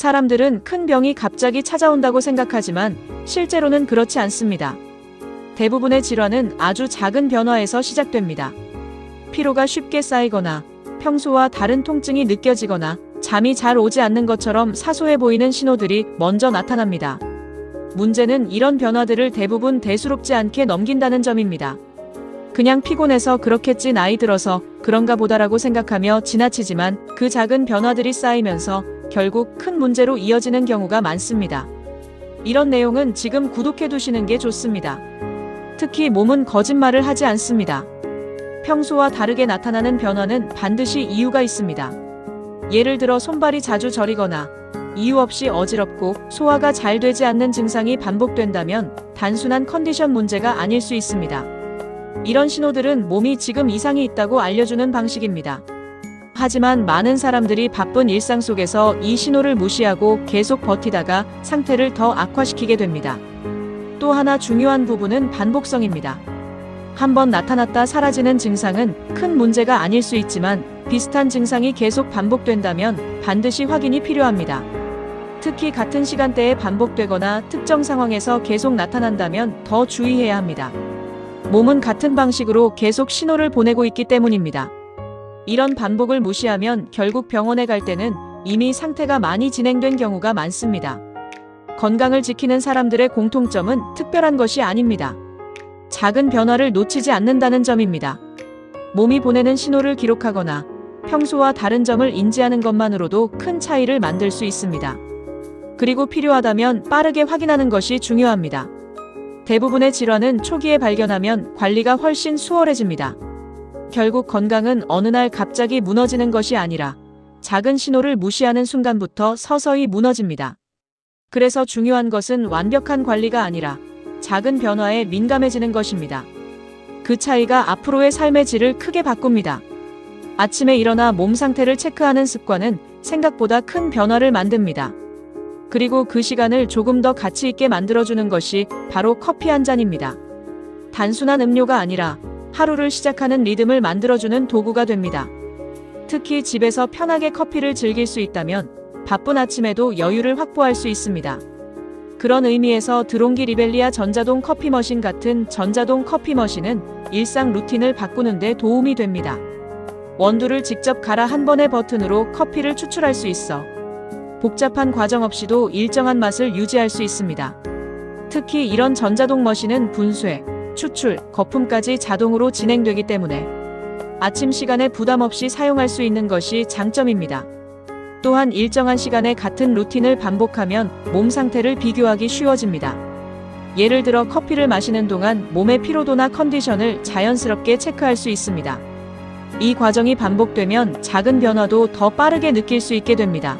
사람들은 큰 병이 갑자기 찾아온다고 생각하지만 실제로는 그렇지 않습니다. 대부분의 질환은 아주 작은 변화에서 시작됩니다. 피로가 쉽게 쌓이거나 평소와 다른 통증이 느껴지거나 잠이 잘 오지 않는 것처럼 사소해 보이는 신호들이 먼저 나타납니다. 문제는 이런 변화들을 대부분 대수롭지 않게 넘긴다는 점입니다. 그냥 피곤해서 그렇겠지, 나이 들어서 그런가 보다라고 생각하며 지나치지만 그 작은 변화들이 쌓이면서 결국 큰 문제로 이어지는 경우가 많습니다. 이런 내용은 지금 구독해 두시는 게 좋습니다. 특히 몸은 거짓말을 하지 않습니다. 평소와 다르게 나타나는 변화는 반드시 이유가 있습니다. 예를 들어 손발이 자주 저리거나 이유 없이 어지럽고 소화가 잘 되지 않는 증상이 반복된다면 단순한 컨디션 문제가 아닐 수 있습니다. 이런 신호들은 몸이 지금 이상이 있다고 알려주는 방식입니다. 하지만 많은 사람들이 바쁜 일상 속에서 이 신호를 무시하고 계속 버티다가 상태를 더 악화시키게 됩니다. 또 하나 중요한 부분은 반복성입니다. 한번 나타났다 사라지는 증상은 큰 문제가 아닐 수 있지만 비슷한 증상이 계속 반복된다면 반드시 확인이 필요합니다. 특히 같은 시간대에 반복되거나 특정 상황에서 계속 나타난다면 더 주의해야 합니다. 몸은 같은 방식으로 계속 신호를 보내고 있기 때문입니다. 이런 반복을 무시하면 결국 병원에 갈 때는 이미 상태가 많이 진행된 경우가 많습니다. 건강을 지키는 사람들의 공통점은 특별한 것이 아닙니다. 작은 변화를 놓치지 않는다는 점입니다. 몸이 보내는 신호를 기록하거나 평소와 다른 점을 인지하는 것만으로도 큰 차이를 만들 수 있습니다. 그리고 필요하다면 빠르게 확인하는 것이 중요합니다. 대부분의 질환은 초기에 발견하면 관리가 훨씬 수월해집니다. 결국 건강은 어느 날 갑자기 무너지는 것이 아니라 작은 신호를 무시하는 순간부터 서서히 무너집니다. 그래서 중요한 것은 완벽한 관리가 아니라 작은 변화에 민감해지는 것입니다. 그 차이가 앞으로의 삶의 질을 크게 바꿉니다. 아침에 일어나 몸 상태를 체크하는 습관은 생각보다 큰 변화를 만듭니다. 그리고 그 시간을 조금 더 가치 있게 만들어주는 것이 바로 커피 한 잔입니다. 단순한 음료가 아니라 하루를 시작하는 리듬을 만들어주는 도구가 됩니다. 특히 집에서 편하게 커피를 즐길 수 있다면 바쁜 아침에도 여유를 확보할 수 있습니다. 그런 의미에서 드롱기 리벨리아 전자동 커피 머신 같은 전자동 커피 머신은 일상 루틴을 바꾸는 데 도움이 됩니다. 원두를 직접 갈아 한 번의 버튼으로 커피를 추출할 수 있어 복잡한 과정 없이도 일정한 맛을 유지할 수 있습니다. 특히 이런 전자동 머신은 분쇄, 추출, 거품까지 자동으로 진행되기 때문에 아침 시간에 부담 없이 사용할 수 있는 것이 장점입니다. 또한 일정한 시간에 같은 루틴을 반복하면 몸 상태를 비교하기 쉬워집니다. 예를 들어 커피를 마시는 동안 몸의 피로도나 컨디션을 자연스럽게 체크할 수 있습니다. 이 과정이 반복되면 작은 변화도 더 빠르게 느낄 수 있게 됩니다.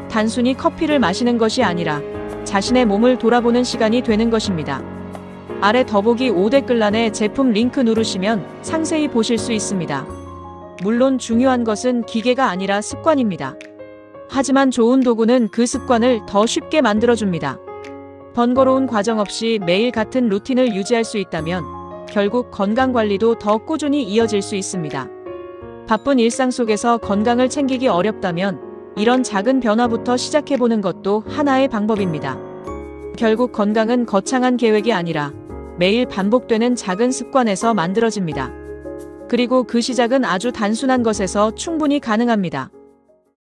단순히 커피를 마시는 것이 아니라 자신의 몸을 돌아보는 시간이 되는 것입니다. 아래 더보기 5댓글란에 제품 링크 누르시면 상세히 보실 수 있습니다. 물론 중요한 것은 기계가 아니라 습관입니다. 하지만 좋은 도구는 그 습관을 더 쉽게 만들어줍니다. 번거로운 과정 없이 매일 같은 루틴을 유지할 수 있다면 결국 건강관리도 더 꾸준히 이어질 수 있습니다. 바쁜 일상 속에서 건강을 챙기기 어렵다면 이런 작은 변화부터 시작해보는 것도 하나의 방법입니다. 결국 건강은 거창한 계획이 아니라 매일 반복되는 작은 습관에서 만들어집니다. 그리고 그 시작은 아주 단순한 것에서 충분히 가능합니다.